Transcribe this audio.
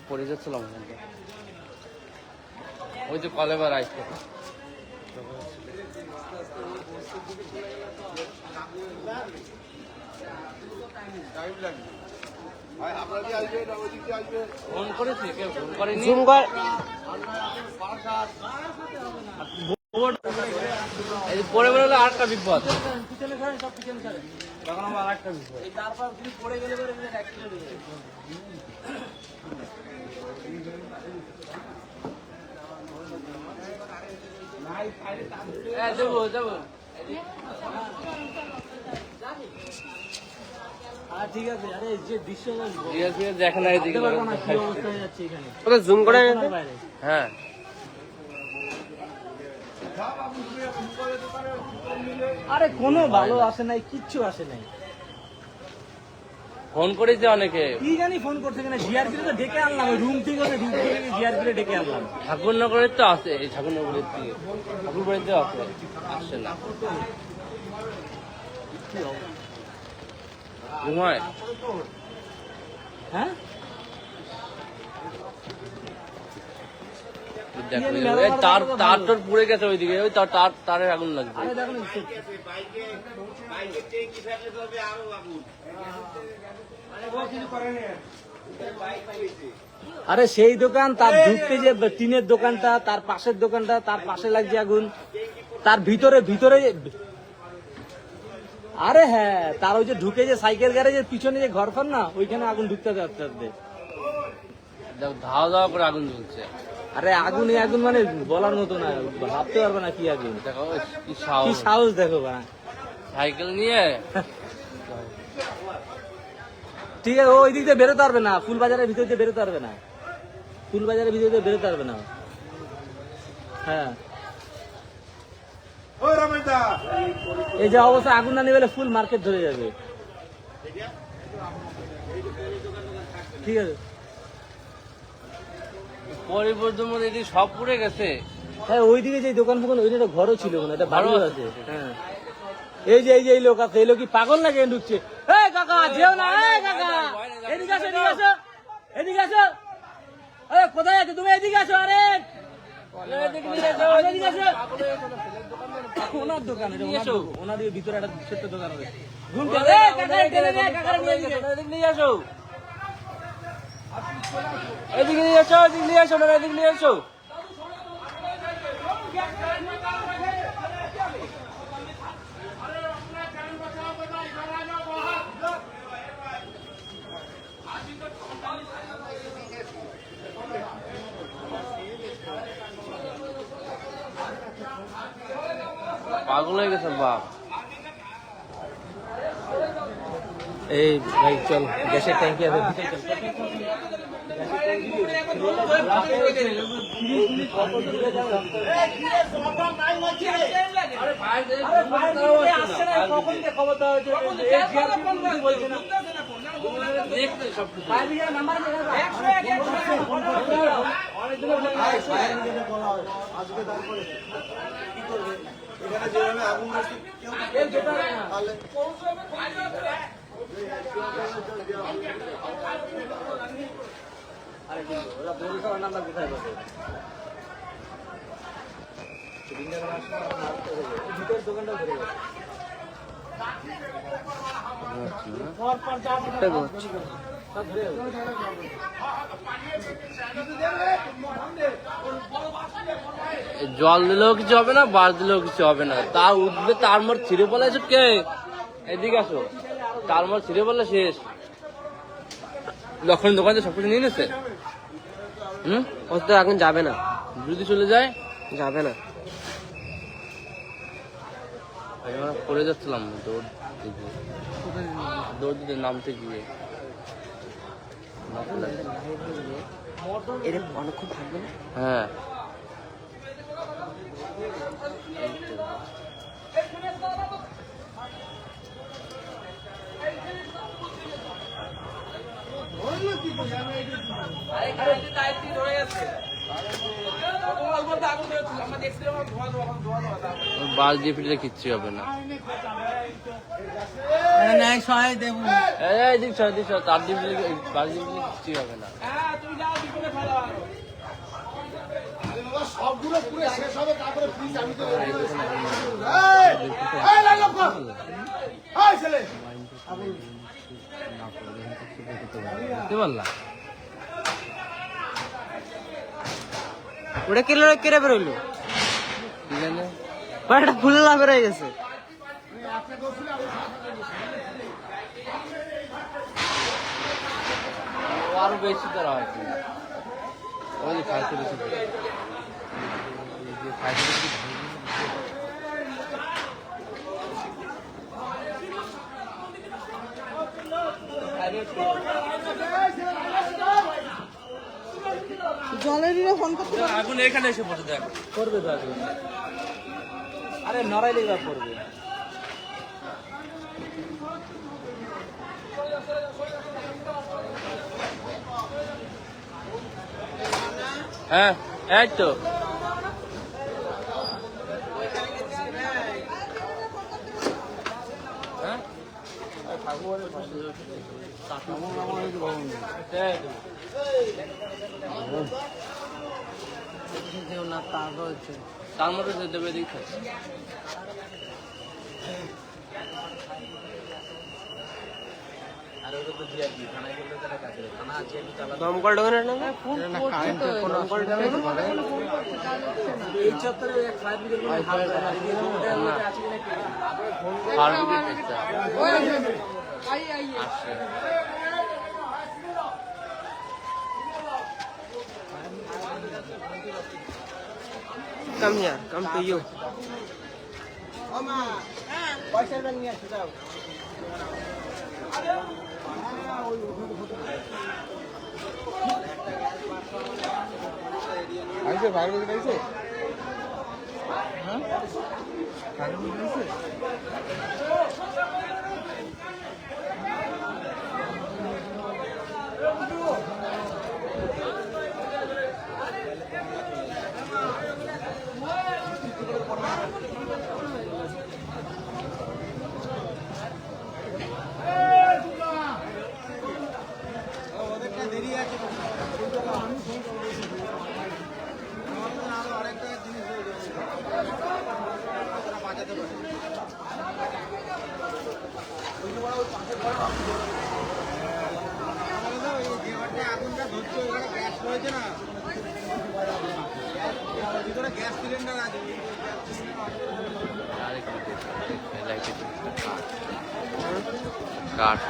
পড়ে যাচ্ছিলাম ওই যে কলেবার আসতো ফোন করেছি কেউ ফোন করেনি পরে বেরোলে আরেকটা বিপদ তখন আমার আরেকটা বিপদ তারপর পড়ে গেলে যাবো যাবো ঠিক আছে। আরে যে দৃশ্য দেখেন জুম করে হ্যাঁ আরে কোনো ভালো আসে নাই, কিচ্ছু আসে নাই। ফোন করেছে অনেকে, কি জানি ফোন করছে কিনা। জিআরপি তো ডেকে আনলাম, রুম থেকে জিআরপি ডেকে আনলাম। ঠাকুরনগরের তো আছে, এই ঠাকুরনগরের দিকে ঠাকুরবাড়িতে আছে, আসছে না ঘুমায়। হ্যাঁ তার তোর পুড়ে গেছে ওইদিকে, ওই তারের আগুন লাগছে। আরে সেই দোকান, তার ঢুকতে যে টিনের দোকানটা, তার পাশের দোকানটা, তার পাশে লাগছে আগুন, তার ভিতরে ভিতরে। আরে হ্যাঁ, তার ওই যে ঢুকে যে সাইকেল গ্যারেজের পিছনে যে ঘর ফর না, ওইখানে আগুন ঢুকতে আসতে আসতে ধাওয়া ধাওয়া করে আগুন জ্বলছে। আরে আগুন, এই আগুন মানে বলার মতো না, ভাবতে পারবে না কি আগুন। দেখো কি সাহস দেখো বা সাইকেল নিয়ে। ঠিক আছে, ওই দিক দিয়ে বেরোতে পারবে না, ফুলবাজারের ভিতর দিয়ে বেরোতে পারবে না, ফুলবাজারের ভিতর দিয়ে বেরোতে পারবে না। হ্যাঁ, এই যে অবস্থা, আগুন না নিবে ফুল মার্কেট ধরে যাবে। ঠিক আছে, পরিবর্তন এদিকে সব পুড়ে গেছে। হ্যাঁ, ওইদিকে যে দোকান ফোকান, ওইটা ঘরও ছিল না, এটা ভালো আছে। হ্যাঁ, এই যে এই লোক আছে, এই লোক কি পাগল না কেন ঢুকছে? এই কাকা যেও না, এই কাকা এদিকে আসো, এদিকে আসো, এদিকে আসো। আরে কোথায় আছো তুমি? এদিকে আসো। আরে এদিকে আসো। ওনার দোকান, ওনার ভিতরে একটা ছোট্ট দোকান আছে। নিয়ে আসো, এদিকে নিয়ে আসো, এদিকে নিয়ে আসো, এদিকে নিয়ে আসো। পাগল হয়ে গেছে বাপ। এই ভাই চল, গ্যাসের ট্যাঙ্কি আছে। নাম্বার কোথায় পাবে? ভিতরের দোকানটা ধরে গেছে। জল দিলেও কিছু হবে না, বাস দিলেও কিছু হবে না। তা উঠবে, তার মোড় ছিঁড়ে পড়েছে কে? এদিকে আসো, তার মোড় ছিঁড়ে পড়লে শেষ। যখন দোকানে সবকিছু নিয়ে নিচ্ছে, ও তো এখন যাবে না, যদি চলে যায় যাবে না। আমরা পড়ে যাচ্ছিলাম দৌড় দিতে নামতে গিয়ে। অনেকক্ষণ থাকবে না। হ্যাঁ, বাস দিয়ে ফিরলে কিচ্ছু হবে না। এদিক ছয় দিক তার দিবলে বাড়ি দিবলে কিছুই হবে না। সবগুলো পুরো শেষ হবে তারপরে প্লিজ আমি তো ছেলে কি বললা? ওটা কেড়ে বেরোলো, কি জানে পাটা ফুলে লাভ হয়ে গেছে। ও আরো বেশি তারা হয় ওই যে খাইতে বেশি খাইতে বেশি জলের ফোন করতে আগুন এখানে এসে পড়ে দেখ করবে তো আগুন। আরে নড়াইলে বা করবে। হ্যাঁ এই তো হ্যাঁ তার মধ্যে দেবে দেখতে দমকল ডোনে না Come here, come to you. আইছে বাইরে বসে আইছে হ্যাঁ বাইরে বসে আইছে গ্যাস সিলিন্ডার আছে কাঠ